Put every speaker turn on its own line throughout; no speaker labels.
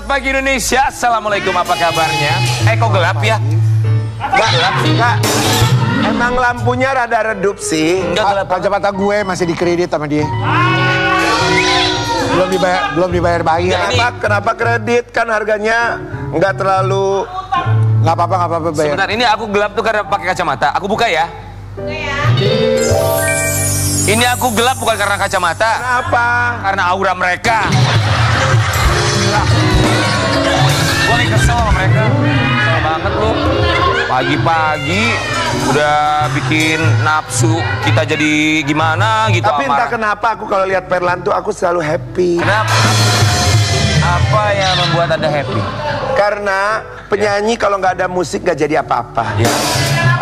Selamat pagi Indonesia. Assalamualaikum, apa kabarnya? Kok gelap ya?
Gak gelap sih, Kak. Emang lampunya rada redup sih.
Enggak gelap.
Kacamata gue masih dikredit sama dia. Belum dibayar bayar.
Kenapa kredit? Kan harganya nggak terlalu.
Nggak apa-apa bayar.
Sebentar, ini aku gelap tuh karena pakai kacamata. Aku buka ya. Ini aku gelap bukan karena kacamata.
Kenapa?
Karena aura mereka. Gue nih kesel sama mereka. Kesel banget lu. Pagi-pagi udah bikin nafsu kita jadi gimana gitu.
Tapi entah kenapa aku kalau lihat Perlan tuh aku selalu happy.
Kenapa? Apa yang membuat Anda happy?
Karena penyanyi kalau nggak ada musik nggak jadi apa-apa.
Ya.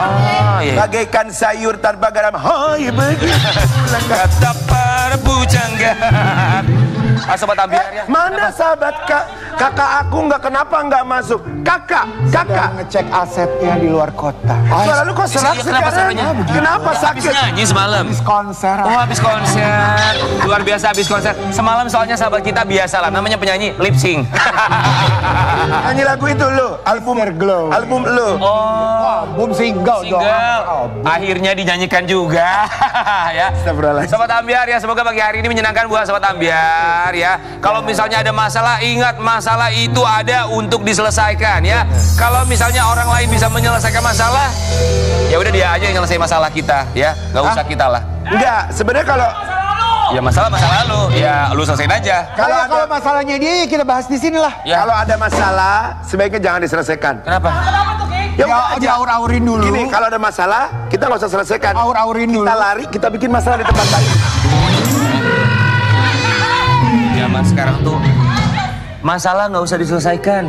Oh, iya.
Bagaikan sayur tanpa garam. Hoi begitu.
Kata para bujangga. Sobat Ambiar ya.
Mana sahabat kakak aku nggak masuk. Kakak.
Sedang ngecek asetnya di luar kota.
Suara lu kok serak
Iya, kenapa
sekarang?
suaranya?
Kenapa
Habis
sakit?
nyanyi semalam.
Habis konser.
Oh, habis konser. Luar biasa habis konser. Semalam soalnya sahabat kita biasa lah, namanya penyanyi lip sync.
Nyanyi lagu itu lu, album
Glow.
album lu.
Oh,
Album single dong.
single. Akhirnya dinyanyikan juga. Ya.
Astagfirullahaladzim.
Sobat Ambiar ya, semoga pagi hari ini menyenangkan buat Sobat Ambiar ya. Kalau misalnya ada masalah, ingat masalah itu ada untuk diselesaikan ya. Kalau misalnya orang lain bisa menyelesaikan masalah, ya udah dia aja yang nyelesain masalah kita ya. Nggak usah kita lah.
Enggak, sebenarnya kalau
Ya masalah lu, ya lu selesaiin aja.
Kalau masalahnya dia kita bahas di sini lah.
Ya.
kalau ada masalah sebaiknya jangan diselesaikan.
Kenapa?
Ya udah aja.
Diaur-aurin dulu.
Gini, kalau ada masalah kita nggak usah selesaikan.
Aur-aurin dulu.
Kita lari, kita bikin masalah di tempat lain.
Zaman sekarang tuh masalah nggak usah diselesaikan.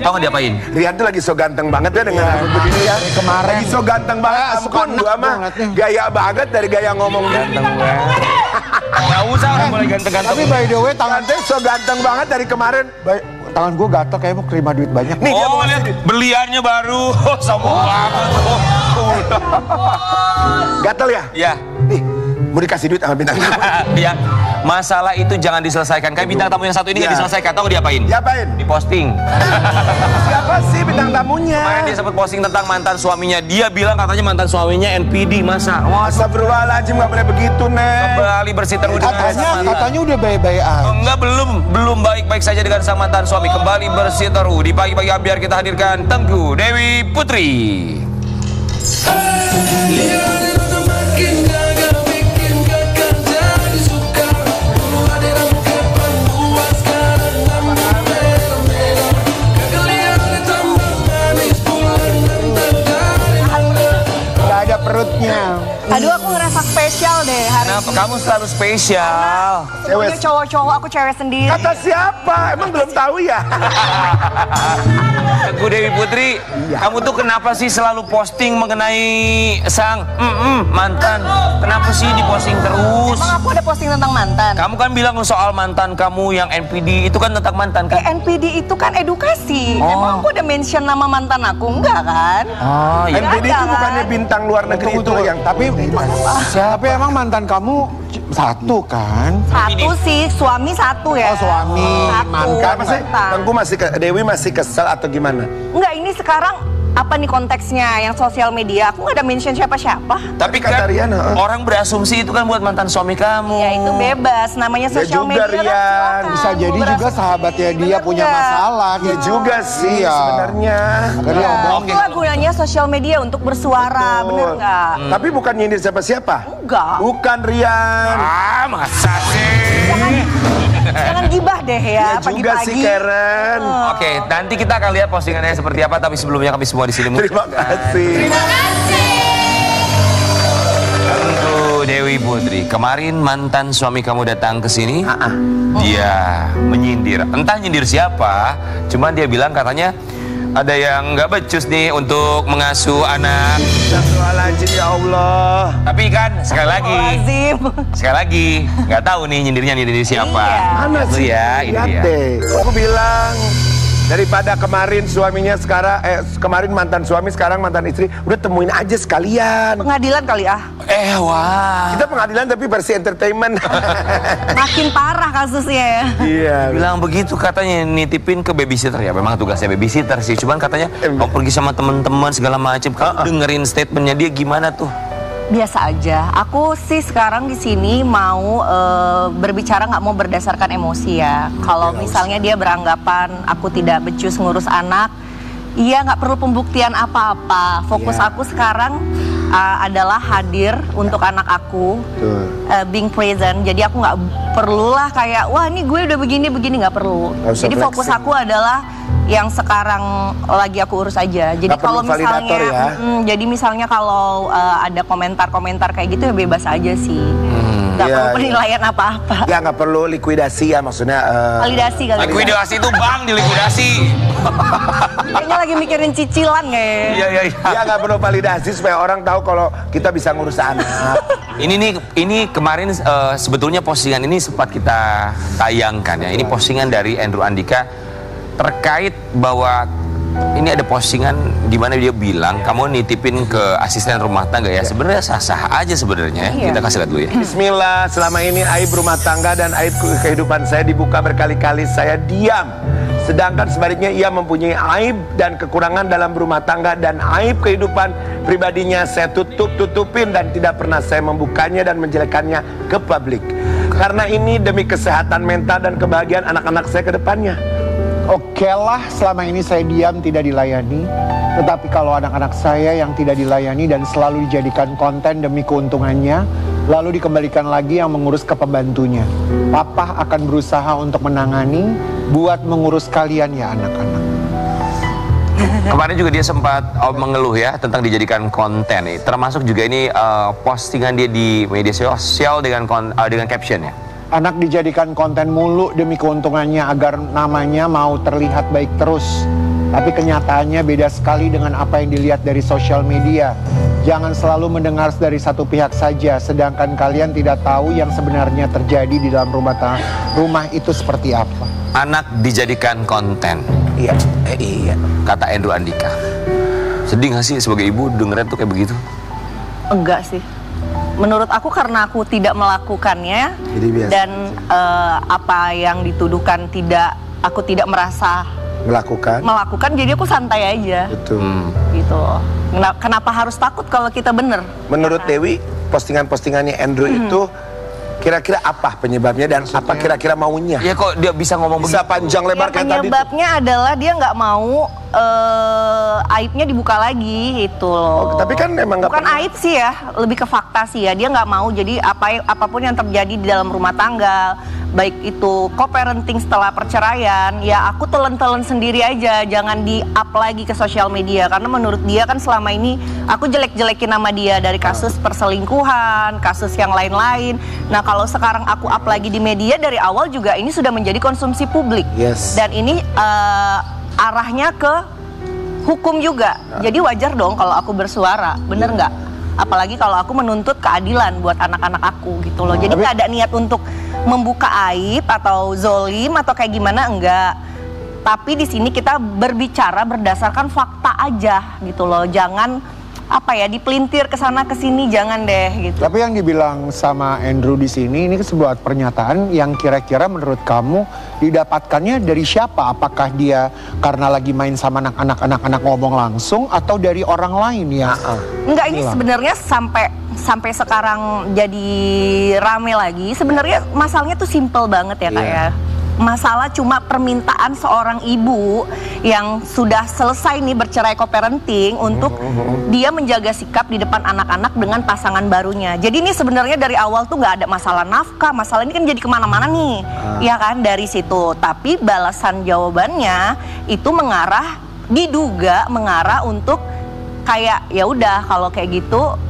Tau nggak diapain?
Rian tuh lagi so ganteng banget ya dengan rambut begini ya.
Kemarin.
Lagi so ganteng banget. Ampun, gua mah gaya banget dari gaya ngomong.
Ganteng banget. Nggak usah orang boleh ganteng-ganteng.
Tapi by the way tangan
Ganteng so ganteng banget dari kemarin.
tangan gue gatel kayak mau terima duit banyak.
Nih dia mau
Oh lihat beliannya baru. Sombong banget.
gatel ya?
Ya.
Nih, mau dikasih duit sama bintang tamu.
Ya. Masalah itu jangan diselesaikan. Kayak bintang tamu yang satu ini nggak
Ya.
diselesaikan. Tau nggak diapain?
Diapain?
Diposting.
Siapa sih bintang tamunya?
Kemarin dia sempat posting tentang mantan suaminya. Dia bilang katanya mantan suaminya NPD. Masa? Wah,
Astagfirullahaladzim, nggak boleh begitu, Neng.
kembali bersih terus dengan sang mantan.
Katanya udah baik-baik aja.
Enggak, belum baik-baik saja dengan sang mantan suami. Kembali bersih terus di pagi-pagi Ambiar kita hadirkan Tengku Dewi Putri.
Gak ada perutnya.
Aduh, aku ngerasa spesial deh hari
Kenapa?
ini.
Kamu selalu spesial.
Semuanya cowok-cowok, aku cewek sendiri.
Kata siapa? Emang belum tahu ya?
Tengku Dewi Putri, kamu tuh kenapa sih selalu posting mengenai sang mantan? Kenapa sih diposting terus?
Emang aku ada posting tentang mantan?
Kamu kan bilang soal mantan kamu yang NPD itu kan tentang mantan kan?
NPD itu kan edukasi.
Oh.
Emang aku udah mention nama mantan aku? Enggak kan?
Oh iya.
NPD itu
Ada,
bukannya
kan?
bintang luar negeri itu yang
Tapi emang mantan kamu satu kan?
Satu sih, suami satu ya.
Oh, suami,
Satu,
mantan.
Tengku Dewi masih kesel atau gimana?
Enggak, ini sekarang apa nih konteksnya yang sosial media? Aku nggak ada mention siapa-siapa.
Tapi
kata
kan
Rian,
orang berasumsi itu kan buat mantan suami kamu.
Ya itu bebas, namanya
Ya
sosial
juga,
media kan
Rian.
silakan.
Bisa jadi
Mau
juga
berasumsi.
sahabatnya dia
Bener
punya
nggak?
masalah.
Ya juga sih
Iya.
sebenarnya.
Makanya
Ya,
omong.
itulah gunanya sosial media untuk bersuara, bener nggak?
Tapi bukan nyindir siapa-siapa.
Enggak.
Bukan Rian.
Ah, masa sih?
Jangan gibah deh
Ya
ya,
juga sih
pagi-pagi.
Karen.
Oke, nanti kita akan lihat postingannya seperti apa. Tapi sebelumnya kami semua di sini
Terima kasih.
Tengku Dewi Putri, kemarin mantan suami kamu datang ke sini. Dia menyindir. Entah nyindir siapa, cuman dia bilang katanya ada yang nggak becus nih untuk mengasuh anak.
Astagfirullahaladzim ya Allah.
Tapi kan sekali lagi nggak tahu nih nyindir siapa.
Iya.
Mana
Itu
sih?
ya, ini
Lihat
dia.
deh. Aku bilang Daripada kemarin suaminya sekarang, kemarin mantan suami, sekarang mantan istri, udah temuin aja sekalian.
Pengadilan kali ah.
Wah.
Kita pengadilan tapi versi entertainment.
Makin parah kasusnya ya.
Iya.
Bilang begitu katanya nitipin ke babysitter ya. Memang tugasnya babysitter sih. Cuman katanya mau pergi sama teman-teman segala macam. Dengerin statementnya dia gimana tuh?
Biasa aja. Aku sih sekarang di sini mau berbicara nggak mau berdasarkan emosi ya. Kalau misalnya dia beranggapan aku tidak becus ngurus anak, iya nggak perlu pembuktian apa-apa. Fokus aku sekarang adalah hadir untuk anak aku, being present. Jadi aku nggak perlulah kayak wah ini gue udah begini nggak perlu. Jadi fokus aku adalah yang sekarang lagi aku urus aja. Jadi kalau misalnya, jadi misalnya kalau ada komentar-komentar kayak gitu ya bebas aja sih. Gak perlu penilaian apa-apa.
Ya nggak perlu likuidasi ya maksudnya.
Validasi kali.
Likuidasi itu bank dilikuidasi.
Kayaknya lagi mikirin cicilan nggak ya?
Iya.
Ya nggak perlu validasi supaya orang tahu kalau kita bisa ngurus anak.
Ini kemarin sebetulnya postingan ini sempat kita tayangkan ya. Ini postingan dari Andrew Andika terkait bahwa ini ada postingan di mana dia bilang kamu nitipin ke asisten rumah tangga ya. Sebenarnya sah-sah aja sebenarnya. Kita kasih lihat dulu ya.
Bismillah, selama ini aib rumah tangga dan aib kehidupan saya dibuka berkali-kali, saya diam. Sedangkan sebaliknya ia mempunyai aib dan kekurangan dalam rumah tangga dan aib kehidupan pribadinya saya tutupin dan tidak pernah saya membukanya dan menjelekannya ke publik. Karena ini demi kesehatan mental dan kebahagiaan anak-anak saya ke depannya.
Oke lah, selama ini saya diam tidak dilayani. Tetapi kalau anak-anak saya yang tidak dilayani dan selalu dijadikan konten demi keuntungannya, lalu dikembalikan lagi yang mengurus ke pembantunya, Papa akan berusaha untuk menangani buat mengurus kalian ya anak-anak.
Kemarin juga dia sempat mengeluh ya tentang dijadikan konten nih. Termasuk juga ini postingan dia di media sosial dengan caption ya.
Anak dijadikan konten mulu demi keuntungannya agar namanya mau terlihat baik terus. Tapi kenyataannya beda sekali dengan apa yang dilihat dari sosial media. Jangan selalu mendengar dari satu pihak saja, sedangkan kalian tidak tahu yang sebenarnya terjadi di dalam rumah itu seperti apa.
Anak dijadikan konten.
Iya.
Kata Andrew Andika. Sedih gak sih sebagai ibu dengerin tuh kayak begitu?
Enggak sih. Menurut aku karena aku tidak melakukannya dan apa yang dituduhkan aku tidak merasa melakukan, jadi aku santai aja.
Betul.
Gitu. Kenapa harus takut kalau kita bener?
Menurut Dewi, postingan-postingannya Andrew itu kira-kira apa penyebabnya dan apa kira-kira maunya?
Ya kok dia bisa ngomong
bisa panjang lebar kayak tadi.
Penyebabnya adalah dia nggak mau aibnya dibuka lagi itu loh.
Tapi kan memang
bukan aib sih ya, lebih ke fakta sih ya. Dia nggak mau jadi apapun yang terjadi di dalam rumah tangga, baik itu co-parenting setelah perceraian, ya aku telan-telan sendiri aja, jangan di-up lagi ke sosial media. Karena menurut dia kan selama ini aku jelek-jelekin nama dia dari kasus perselingkuhan, kasus yang lain-lain. Nah kalau sekarang aku up lagi di media, dari awal juga ini sudah menjadi konsumsi publik. Dan ini arahnya ke hukum juga. Jadi wajar dong kalau aku bersuara, bener nggak? Apalagi kalau aku menuntut keadilan buat anak-anak aku gitu loh. Jadi nggak ada niat untuk membuka aib atau zolim atau kayak gimana, enggak. Tapi di sini kita berbicara berdasarkan fakta aja gitu loh. Jangan dipelintir ke sana ke sini, jangan deh gitu.
Tapi yang dibilang sama Andrew di sini ini sebuah pernyataan yang kira-kira menurut kamu didapatkannya dari siapa? Apakah dia karena lagi main sama anak-anak ngomong langsung atau dari orang lain ya?
Enggak, ini sebenarnya sampai sekarang jadi rame lagi. Sebenarnya masalahnya tuh simple banget ya Kak ya. Masalah cuma permintaan seorang ibu yang sudah selesai nih bercerai co-parenting untuk dia menjaga sikap di depan anak-anak dengan pasangan barunya. Jadi ini sebenarnya dari awal tuh nggak ada masalah nafkah, masalah ini kan jadi kemana-mana nih, ya kan dari situ. Tapi balasan jawabannya itu diduga mengarah untuk kayak ya udah kalau kayak gitu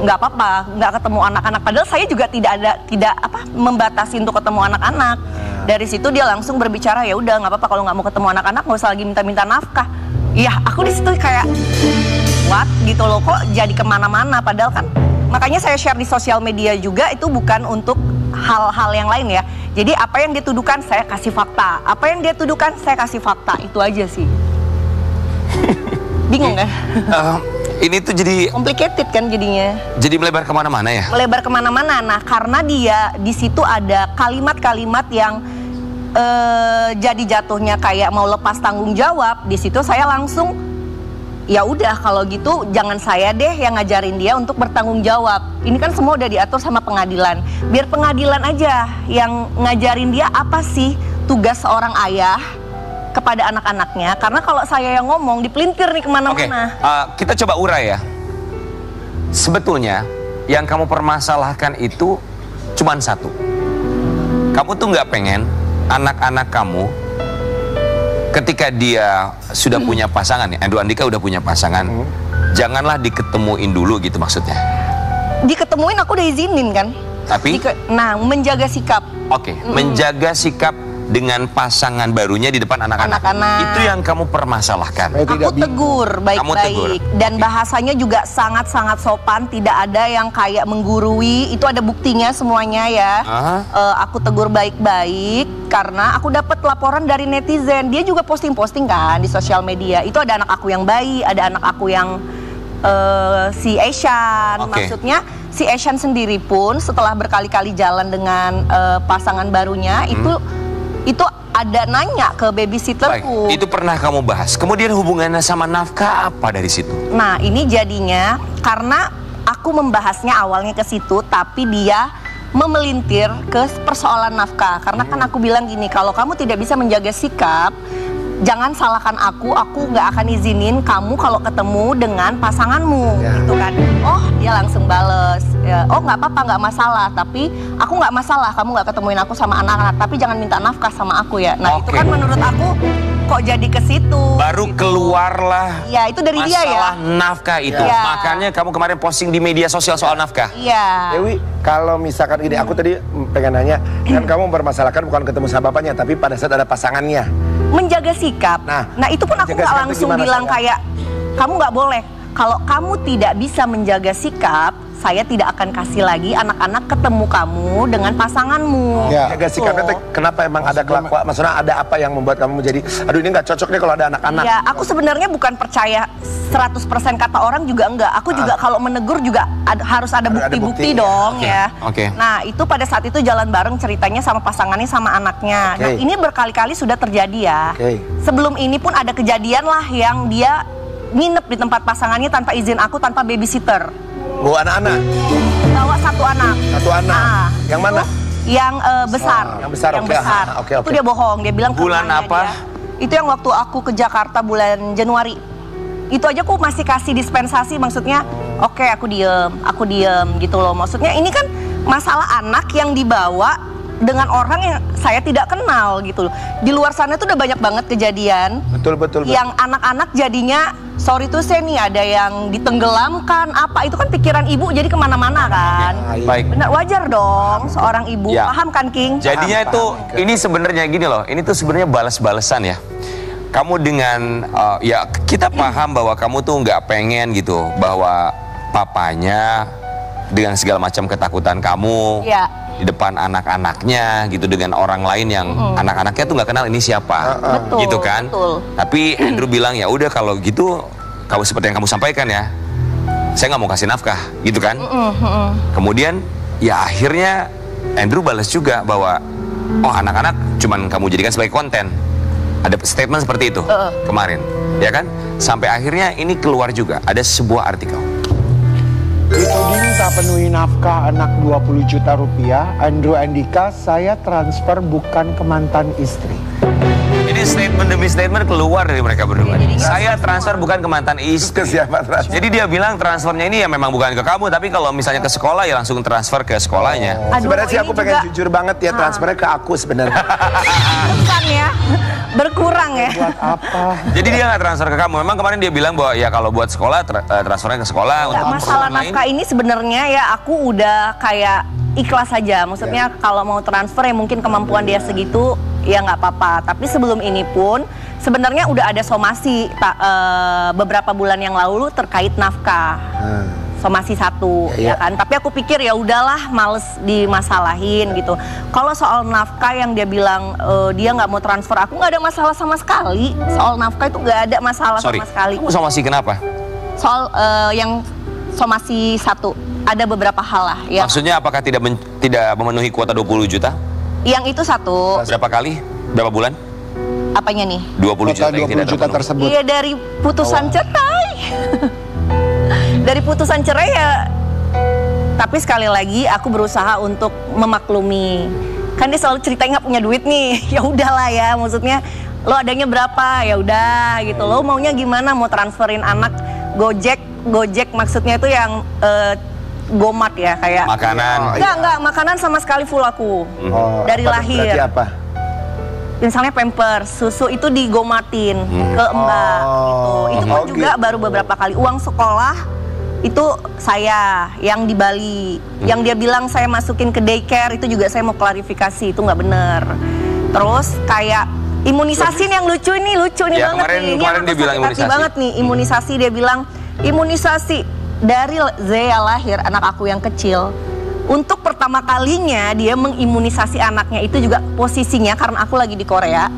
nggak apa-apa, nggak ketemu anak-anak. Padahal saya juga tidak membatasi untuk ketemu anak-anak. Dari situ dia langsung berbicara ya udah nggak apa-apa kalau nggak mau ketemu anak-anak, nggak usah lagi minta-minta nafkah. Ya aku di situ kayak what gitu loh, kok jadi kemana-mana. Padahal kan makanya saya share di sosial media juga itu bukan untuk hal-hal yang lain ya. Jadi apa yang dia tuduhkan saya kasih fakta, apa yang dia tuduhkan saya kasih fakta, itu aja sih. Bingung kan?
Ini tuh jadi
Complicated kan jadinya.
Jadi melebar kemana-mana ya?
Melebar kemana-mana. Nah, karena dia di situ ada kalimat-kalimat yang jadi jatuhnya kayak mau lepas tanggung jawab. Di situ saya langsung, ya udah kalau gitu jangan saya deh yang ngajarin dia untuk bertanggung jawab. Ini kan semua udah diatur sama pengadilan. Biar pengadilan aja yang ngajarin dia apa sih tugas seorang ayah kepada anak-anaknya. Karena kalau saya yang ngomong dipelintir nih kemana-mana.
Kita coba urai ya. Sebetulnya yang kamu permasalahkan itu cuman satu. Kamu tuh nggak pengen anak-anak kamu ketika dia sudah punya pasangan ya, Andrew Andika udah punya pasangan, janganlah diketemuin dulu gitu maksudnya.
Diketemuin aku udah izinin kan.
Tapi
nah, menjaga sikap.
Oke, menjaga sikap dengan pasangan barunya di depan anak-anak. Itu yang kamu permasalahkan.
Aku tegur baik-baik. Dan bahasanya juga sangat-sangat sopan. Tidak ada yang kayak menggurui. Itu ada buktinya semuanya ya. Aku tegur baik-baik karena aku dapat laporan dari netizen. Dia juga posting-posting kan di sosial media. Itu ada anak aku yang bayi, ada anak aku yang si Asian. Maksudnya si Asian sendiri pun setelah berkali-kali jalan dengan pasangan barunya itu ada nanya ke babysitterku.
Baik, itu pernah kamu bahas. Kemudian hubungannya sama nafkah apa dari situ?
Nah, ini jadinya karena aku membahasnya awalnya ke situ, tapi dia memelintir ke persoalan nafkah. Karena kan aku bilang gini, kalau kamu tidak bisa menjaga sikap, jangan salahkan aku nggak akan izinin kamu kalau ketemu dengan pasanganmu, gitu kan. Oh, dia langsung bales, ya, oh nggak apa-apa, nggak masalah, tapi aku nggak masalah kamu nggak ketemuin aku sama anak-anak, tapi jangan minta nafkah sama aku ya. Nah, itu kan menurut aku kok jadi ke situ.
Baru keluarlah.
Ya, itu dari dia ya.
Masalah nafkah itu. Makanya kamu kemarin posting di media sosial soal nafkah.
Iya.
Dewi, kalau misalkan gini, aku tadi pengen nanya, kan kamu mempermasalahkan bukan ketemu sama bapaknya, tapi pada saat ada pasangannya.
Menjaga sikap. Nah itu pun aku nggak langsung bilang kayak kamu nggak boleh. Kalau kamu tidak bisa menjaga sikap, saya tidak akan kasih lagi anak-anak ketemu kamu dengan pasanganmu.
Jaga sikapnya, kenapa emang ada kelakuan? Maksudnya ada apa yang membuat kamu menjadi, aduh ini nggak cocok nih kalau ada anak-anak?
Ya, aku sebenarnya bukan percaya 100% kata orang juga enggak. Aku juga kalau menegur juga harus ada bukti-bukti dong ya. Nah, itu pada saat itu jalan bareng ceritanya sama pasangannya sama anaknya. Nah, ini berkali-kali sudah terjadi ya. Sebelum ini pun ada kejadian lah yang dia nginep di tempat pasangannya tanpa izin aku, tanpa babysitter.
Bawa anak-anak?
Bawa satu anak.
Satu anak?
Nah,
yang mana?
Yang besar.
Yang besar,
yang besar. Itu dia bohong, dia bilang
bulan apa?
Itu yang waktu aku ke Jakarta bulan Januari. Itu aja aku masih kasih dispensasi, maksudnya oke, aku diem gitu loh. Maksudnya ini kan masalah anak yang dibawa dengan orang yang saya tidak kenal gitu loh. Di luar sana tuh udah banyak banget kejadian.
Betul.
Yang anak-anak jadinya, sorry tuh saya nih, ada yang ditenggelamkan apa, itu kan pikiran ibu jadi kemana-mana kan.
Baik.
Benar, wajar dong seorang ibu. Paham kan, King?
Jadinya itu ini sebenarnya gini loh, ini tuh sebenarnya balas-balesan ya. Kamu dengan ya kita paham bahwa kamu tuh nggak pengen gitu bahwa papanya dengan segala macam ketakutan kamu di depan anak-anaknya gitu dengan orang lain yang anak-anaknya tuh nggak kenal ini siapa, gitu kan? Tapi Andrew bilang ya udah kalau gitu, kalau seperti yang kamu sampaikan ya, saya nggak mau kasih nafkah, gitu kan? Kemudian ya akhirnya Andrew balas juga bahwa oh anak-anak cuman kamu jadikan sebagai konten. Ada statement seperti itu kemarin, ya kan? Sampai akhirnya ini keluar juga ada sebuah artikel.
Itu diminta penuhi nafkah anak 20 juta rupiah. Andrew Andika, saya transfer bukan ke mantan istri.
Ini statement demi statement keluar dari mereka berdua. Saya transfer bukan ke mantan istri.
Ke siapa transfer?
Jadi dia bilang transfernya ini ya memang bukan ke kamu, tapi kalau misalnya ke sekolah ya langsung transfer ke sekolahnya.
Sebenarnya sih aku pengen jujur banget ya, transfernya ke aku sebenarnya.
Bukan ya, berkurang ya.
Buat apa?
Jadi dia nggak transfer ke kamu. Memang kemarin dia bilang bahwa ya kalau buat sekolah transfernya ke sekolah. Untuk
masalah nafkah ini sebenarnya ya aku udah kayak ikhlas aja. Maksudnya kalau mau transfer ya mungkin kemampuan dia segitu ya nggak apa-apa. Tapi sebelum ini pun sebenarnya udah ada somasi beberapa bulan yang lalu terkait nafkah. somasi 1 ya kan. Tapi aku pikir ya udahlah, males dimasalahin gitu. Kalau soal nafkah yang dia bilang dia nggak mau transfer, aku nggak ada masalah sama sekali. Soal nafkah itu nggak ada masalah sama sekali.
Kamu somasi kenapa?
Soal yang somasi 1 ada beberapa hal lah.
Maksudnya apakah tidak memenuhi kuota 20 juta?
Yang itu 1.
Berapa kali? Berapa bulan?
Apanya nih?
20 juta,
20 juta tersebut.
Iya, dari putusan cerai. Dari putusan cerai ya. Tapi sekali lagi aku berusaha untuk memaklumi. Kan dia selalu cerita nggak punya duit nih. Ya udahlah ya, maksudnya lo adanya berapa? Ya udah gitu. Lo maunya gimana? Mau transferin anak Gojek maksudnya itu yang Gomat ya, kayak
makanan.
Enggak, makanan sama sekali full aku. Dari lahir.
Berarti apa?
Misalnya Pampers, susu itu digomatin ke Mbak gitu. Itu pun juga baru beberapa kali. Uang sekolah itu saya yang di Bali. Yang dia bilang saya masukin ke daycare itu juga saya mau klarifikasi, itu nggak bener. Terus kayak imunisasi nih yang lucu nih
Ya,
banget nih. Ini
kemarin dia bilang imunisasi
banget nih, imunisasi dia bilang imunisasi dari Zea lahir, anak aku yang kecil. Untuk pertama kalinya dia mengimunisasi anaknya itu juga posisinya karena aku lagi di Korea.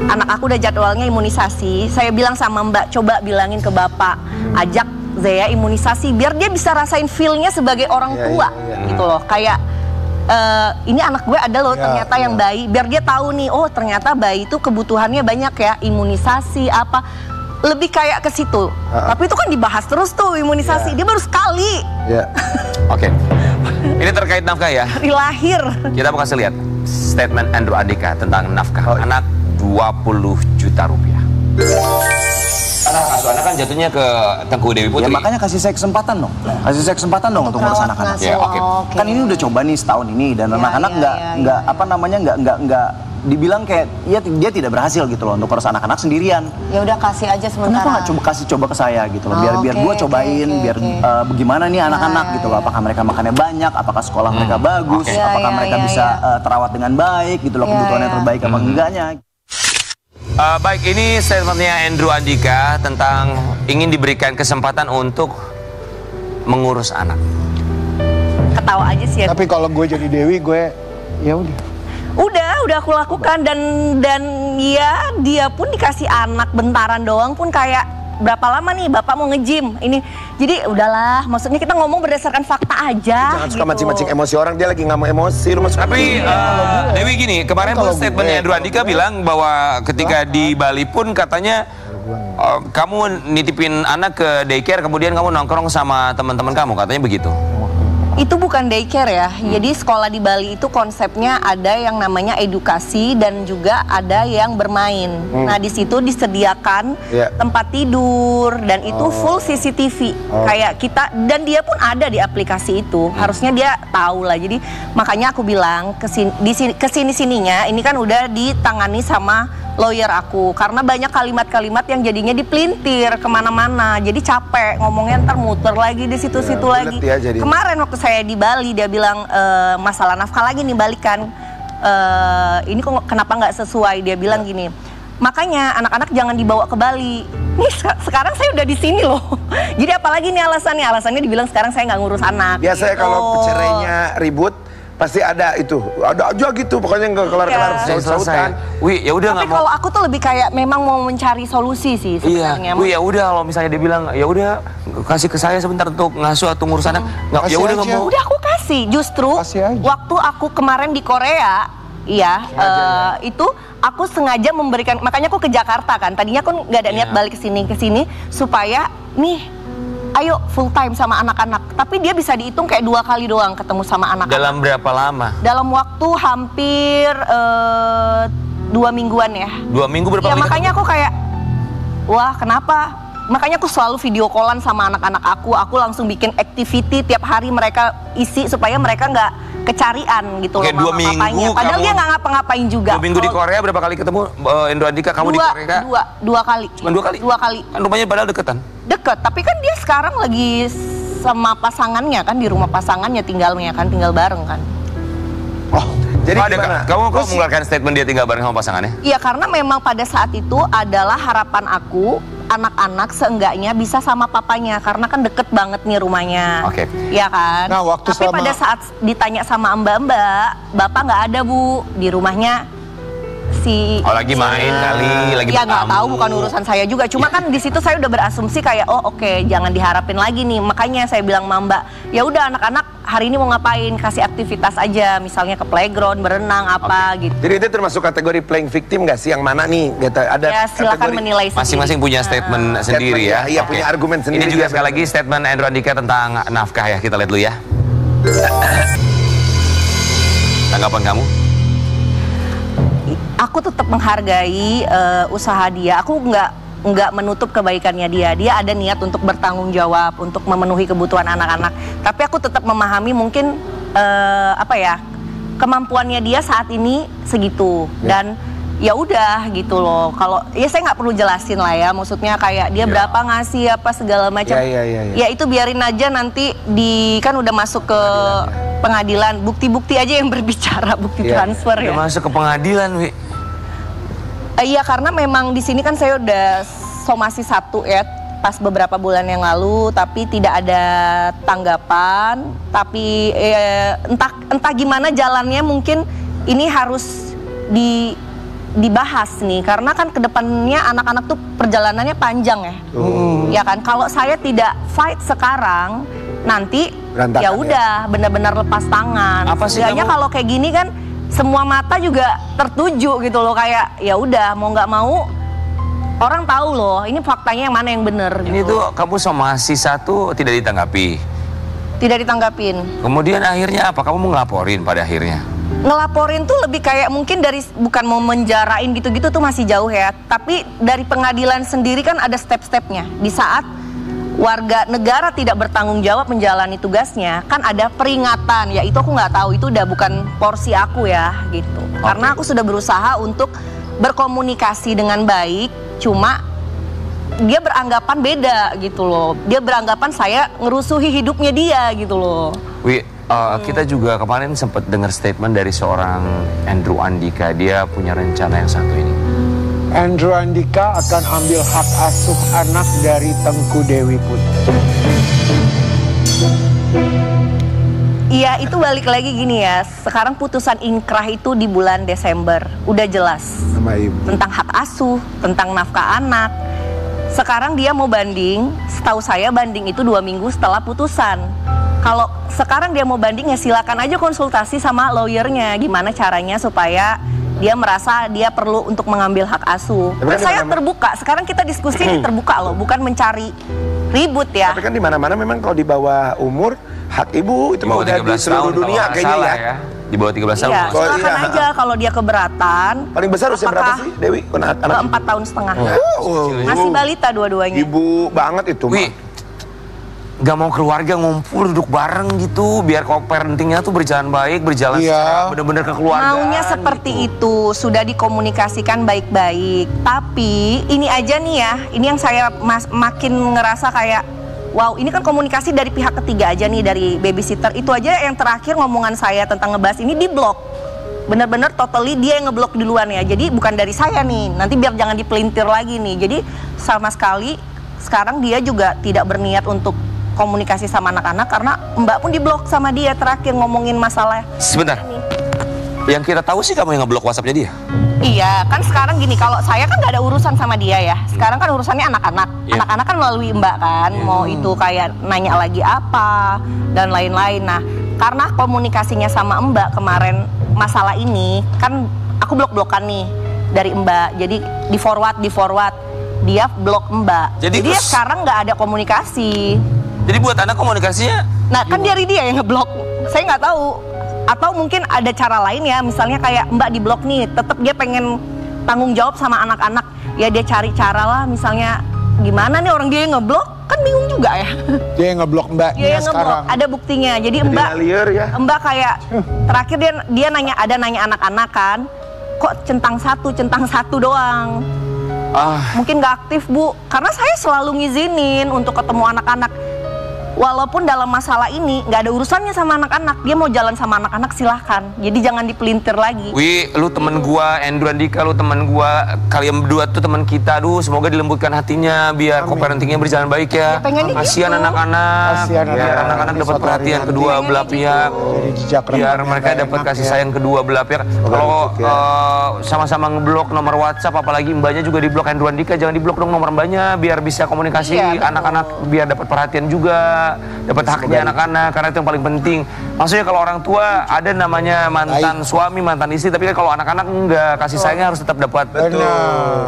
Anak aku udah jadwalnya imunisasi. Saya bilang sama Mbak, coba bilangin ke Bapak, ajak Zea imunisasi biar dia bisa rasain feel-nya sebagai orang tua gitu loh. Kayak ini anak gue ada loh ternyata yang bayi, biar dia tahu nih, oh ternyata bayi itu kebutuhannya banyak ya, imunisasi apa. Lebih kayak ke situ. Tapi itu kan dibahas terus tuh imunisasi. Dia baru sekali.
Oke. Ini terkait nafkah ya.
Dari lahir.
Kita mau kasih lihat statement Andrew Andika tentang nafkah anak 20 juta rupiah. Anak kan jatuhnya ke Tengku Dewi Putri.
Ya makanya kasih saya kesempatan dong. Kasih saya kesempatan dong untuk ngurus anak-anak.
Ya, oke.
Kan ini udah coba nih setahun ini dan anak-anak nggak apa namanya nggak dibilang kayak dia tidak berhasil gitu loh untuk ngurus anak-anak sendirian.
Ya udah kasih aja sementara.
Kenapa nggak coba ke saya gitu loh, biar gue cobain, biar bagaimana nih anak-anak gitu loh, apakah mereka makannya banyak, apakah sekolah mereka bagus, apakah mereka bisa terawat dengan baik gitu loh, kebutuhannya terbaik apa enggaknya.
Baik, ini statementnya Andrew Andika tentang ingin diberikan kesempatan untuk mengurus anak.
Ketawa aja sih ya.
Tapi kalau gue jadi Dewi, gue ya udah.
Udah aku lakukan dan ya dia pun dikasih anak bentaran doang pun kayak berapa lama nih Bapak mau nge-gym ini. Jadi udahlah, maksudnya kita ngomong berdasarkan fakta aja.
Jangan suka mancing-mancing emosi orang, dia lagi nggak mau emosi.
Tapi Dewi gini, kemarin pun statementnya Andrew Andika bilang bahwa ketika di Bali pun katanya kamu nitipin anak ke daycare, kemudian kamu nongkrong sama teman-teman kamu, katanya begitu.
Itu bukan daycare ya, jadi sekolah di Bali itu konsepnya ada yang namanya edukasi dan juga ada yang bermain. Nah di situ disediakan tempat tidur dan itu full CCTV kayak kita, dan dia pun ada di aplikasi itu. Harusnya dia tahu lah. Jadi makanya aku bilang kesini-sininya ini kan udah ditangani sama lawyer aku karena banyak kalimat-kalimat yang jadinya dipelintir kemana-mana, jadi capek ngomongnya, ntar muter lagi di situ-situ lagi. Kemarin waktu saya di Bali dia bilang masalah nafkah lagi nih balikan, ini kok kenapa nggak sesuai, dia bilang gini, makanya anak-anak jangan dibawa ke Bali. Nih sekarang saya udah di sini loh. Jadi apalagi nih alasannya dibilang sekarang saya nggak ngurus anak.
Biasanya kalau cerainya ribut pasti ada aja gitu, pokoknya nggak kelar-kelar sautan.
Wih, ya udah nggak mau.
Tapi kalau aku tuh lebih kayak memang mau mencari solusi sih sebenarnya.
Wih, ya udah kalau misalnya dia bilang ya udah kasih ke saya sebentar untuk ngasuh atau ngurus anak, ya udah nggak mau.
Udah aku kasih. Justru waktu aku kemarin di Korea, itu aku sengaja memberikan, makanya aku ke Jakarta kan. Tadinya aku nggak ada niat balik ke sini supaya nih. Ayo full time sama anak-anak. Tapi dia bisa dihitung kayak 2 kali doang ketemu sama anak-anak.
Dalam berapa lama?
Dalam waktu hampir 2 mingguan ya. 2
minggu berapa kali?
Ya makanya aku kayak, wah kenapa? Makanya aku selalu video callan sama anak-anak aku. Aku langsung bikin activity tiap hari mereka isi supaya mereka nggak kecarian gitu loh mama papanya. Padahal dia nggak ngapa-ngapain juga.
2 minggu di Korea berapa kali ketemu Andrew Andika kamu di Korea?
2 kali.
Cuma 2 kali?
2 kali.
Kan rumahnya padahal deketan?
Deket, tapi kan dia sekarang lagi sama pasangannya kan, di rumah pasangannya tinggal bareng kan.
Jadi
kamu mengeluarkan statement dia tinggal bareng sama pasangannya?
Iya, karena memang pada saat itu adalah harapan aku anak-anak seenggaknya bisa sama papanya karena kan deket banget nih rumahnya.
Oke.
Ya kan?
Nah, waktu
Tapi pada saat ditanya sama mbak-mbak, bapak nggak ada Bu di rumahnya.
Lagi main kali, lagi
ya nggak
bertamu.
tahu, bukan urusan saya juga. Cuma kan di situ saya udah berasumsi kayak oke, jangan diharapin lagi nih. Makanya saya bilang sama Mbak, ya udah anak-anak hari ini mau ngapain, kasih aktivitas aja, misalnya ke playground, berenang apa gitu.
Jadi itu termasuk kategori playing victim nggak sih? Yang mana nih? Gitu, ada
Ya silakan menilai sendiri.
Masing-masing punya statement sendiri ya.
Iya,
Oke.
punya argumen sendiri.
Ini juga sekali lagi statement Andrew Andika tentang nafkah ya. Kita lihat dulu ya. Tanggapan kamu?
Aku tetap menghargai usaha dia. Aku nggak menutup kebaikannya dia. Dia ada niat untuk bertanggung jawab, untuk memenuhi kebutuhan anak-anak. Tapi aku tetap memahami mungkin kemampuannya dia saat ini segitu. Dan ya udah gitu loh. Kalau ya saya nggak perlu jelasin lah ya. Maksudnya kayak dia berapa ngasih apa segala macam. Ya itu biarin aja nanti kan udah masuk ke pengadilan. Bukti-bukti aja yang berbicara, bukti transfer ya.
Udah masuk ke pengadilan, Wi.
Iya, karena memang di sini kan saya udah somasi 1 ya pas beberapa bulan yang lalu, tapi tidak ada tanggapan. Tapi entah gimana jalannya, mungkin ini harus dibahas nih, karena kan kedepannya anak-anak tuh perjalanannya panjang ya. Ya kan, kalau saya tidak fight sekarang, nanti ya udah benar-benar lepas tangan.
Apa sih
Setidaknya kalau kayak gini kan semua mata juga tertuju gitu loh, kayak ya udah mau nggak mau orang tahu loh ini faktanya yang mana yang benar.
Ini
gitu.
tuh kamu somasi 1 tidak ditanggapi.
Tidak ditanggapin.
Kemudian akhirnya apa? Kamu mau ngelaporin pada akhirnya?
Ngelaporin tuh lebih kayak mungkin bukan mau menjarain gitu-gitu tuh masih jauh ya. Tapi dari pengadilan sendiri kan ada step-stepnya. Di saat warga negara tidak bertanggung jawab menjalani tugasnya, kan ada peringatan. Ya itu aku nggak tahu, itu udah bukan porsi aku ya gitu. Karena aku sudah berusaha untuk berkomunikasi dengan baik, cuma dia beranggapan beda gitu loh. Dia beranggapan saya ngerusuhi hidupnya dia gitu loh.
Wi, kita juga kemarin sempat dengar statement dari seorang Andrew Andika. Dia punya rencana yang satu ini.
Andrew Andika akan ambil hak asuh anak dari Tengku Dewi Putri.
Iya, itu balik lagi gini ya. Sekarang putusan inkrah itu di bulan Desember. Udah jelas.
Sama ibu.
Tentang hak asuh, tentang nafkah anak. Sekarang dia mau banding, setahu saya banding itu 2 minggu setelah putusan. Kalau sekarang dia mau banding ya silakan aja konsultasi sama lawyernya. Gimana caranya supaya dia merasa dia perlu untuk mengambil hak asuh.
Tapi kan
Saya terbuka, sekarang kita diskusi ini terbuka loh, bukan mencari ribut ya.
Tapi kan di mana-mana memang kalau di bawah umur hak ibu itu mau udah di seluruh dunia kayaknya ya.
Di bawah 13 tahun.
Iya,
Oh,
silakan
iya.
aja kalau dia keberatan.
Paling besar usia berapa sih Dewi? Anak
4 tahun setengah. Masih balita dua-duanya.
Ibu banget itu.
Wi, gak mau keluarga ngumpul duduk bareng gitu biar co-parentingnya tuh berjalan baik, berjalan secara bener-bener kekeluargaan.
Maunya seperti itu, sudah dikomunikasikan baik-baik. Tapi ini aja nih ya, ini yang saya makin ngerasa kayak wow, ini kan komunikasi dari pihak ketiga aja nih, dari babysitter. Itu aja yang terakhir ngomongan saya tentang ngebahas ini di blok. Bener-bener totally dia yang ngeblok duluan ya. Jadi bukan dari saya nih, nanti biar jangan dipelintir lagi nih. Jadi sama sekali sekarang dia juga tidak berniat untuk komunikasi sama anak-anak karena Mbak pun diblok sama dia terakhir ngomongin masalah.
Sebentar. Yang kita tahu sih kamu yang ngeblok WhatsApp-nya dia.
Iya, kan sekarang gini, kalau saya kan gak ada urusan sama dia ya. Sekarang kan urusannya anak-anak. Anak-anak kan melalui Mbak kan, mau itu kayak nanya lagi apa dan lain-lain. Nah, karena komunikasinya sama Mbak kemarin masalah ini, kan aku blok-blokan nih dari Mbak. Jadi di forward, dia blok Mbak. Jadi dia sekarang nggak ada komunikasi.
Jadi buat anak komunikasinya?
Nah, kan dari dia yang ngeblok. Saya nggak tahu. Atau mungkin ada cara lain ya, misalnya kayak Mbak diblok nih, tetap dia pengen tanggung jawab sama anak-anak. Ya dia cari cara lah, misalnya gimana nih orang dia yang ngeblok, kan bingung juga ya.
Dia yang ngeblok Mbaknya
Dia yang ngeblok,
sekarang.
ada buktinya. Jadi Mbak kayak terakhir dia nanya anak-anak kan, kok centang satu doang. Mungkin nggak aktif Bu, karena saya selalu ngizinin untuk ketemu anak-anak. walaupun dalam masalah ini nggak ada urusannya sama anak-anak, dia mau jalan sama anak-anak silahkan. Jadi jangan dipelintir lagi.
Wi, lu temen gua, Andrew Andika, lu temen gua, kalian berdua tuh temen kita, semoga dilembutkan hatinya, biar co-parentingnya berjalan baik ya. Kasihan anak-anak, biar anak-anak dapat perhatian kedua belah pihak, biar mereka dapat kasih sayang kedua belah pihak. Kalau sama-sama ngeblok nomor WhatsApp, apalagi mbaknya juga diblok, Andrew Andika jangan diblok dong nomor mbaknya, biar bisa komunikasi anak-anak, biar dapat perhatian juga, dapat haknya anak-anak, karena itu yang paling penting. Maksudnya kalau orang tua ada namanya mantan suami, mantan istri, tapi kan kalau anak-anak enggak, kasih sayangnya harus tetap dapat.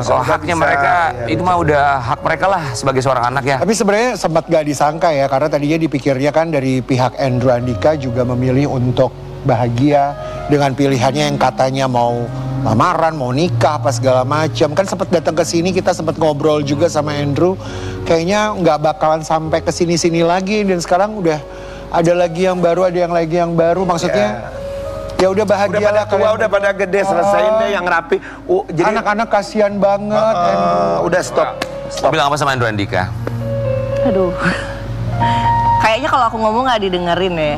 Soal haknya mereka, itu mah udah hak mereka lah sebagai seorang anak ya.
Tapi sebenarnya sempat gak disangka ya, karena tadinya dipikirnya kan dari pihak Andrew Andika juga memilih untuk bahagia dengan pilihannya yang katanya mau lamaran, mau nikah, apa segala macam. Kan sempat datang ke sini, kita sempat ngobrol juga sama Andrew. Kayaknya nggak bakalan sampai ke sini-sini lagi, dan sekarang udah ada lagi yang baru, ada yang lagi yang baru. Maksudnya ya udah bahagia
udah pada
lah.
tua, udah pada gede, selesaiin deh yang rapi.
Jadi anak-anak kasihan banget.
Udah stop.
Bilang apa sama Andrew Andika?
Aduh, kayaknya kalau aku ngomong nggak didengerin ya.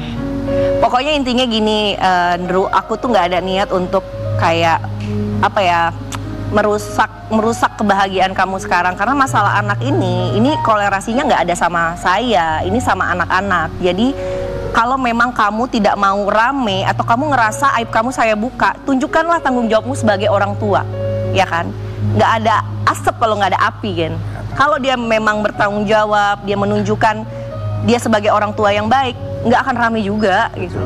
Pokoknya intinya gini, Andrew, aku tuh nggak ada niat untuk kayak apa ya, merusak kebahagiaan kamu sekarang, karena masalah anak ini kolerasinya nggak ada sama saya, ini sama anak-anak. Jadi kalau memang kamu tidak mau rame atau kamu ngerasa aib kamu saya buka, tunjukkanlah tanggung jawabmu sebagai orang tua, ya kan? Nggak ada asap kalau nggak ada api kan. Kalau dia memang bertanggung jawab, dia menunjukkan dia sebagai orang tua yang baik, nggak akan rame juga gitu.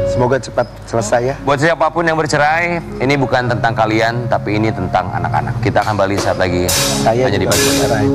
Semoga cepat selesai ya.
Buat siapapun yang bercerai, ini bukan tentang kalian, tapi ini tentang anak-anak. Kita akan balik saat lagi.
Saya
hanya di
juga bercerai.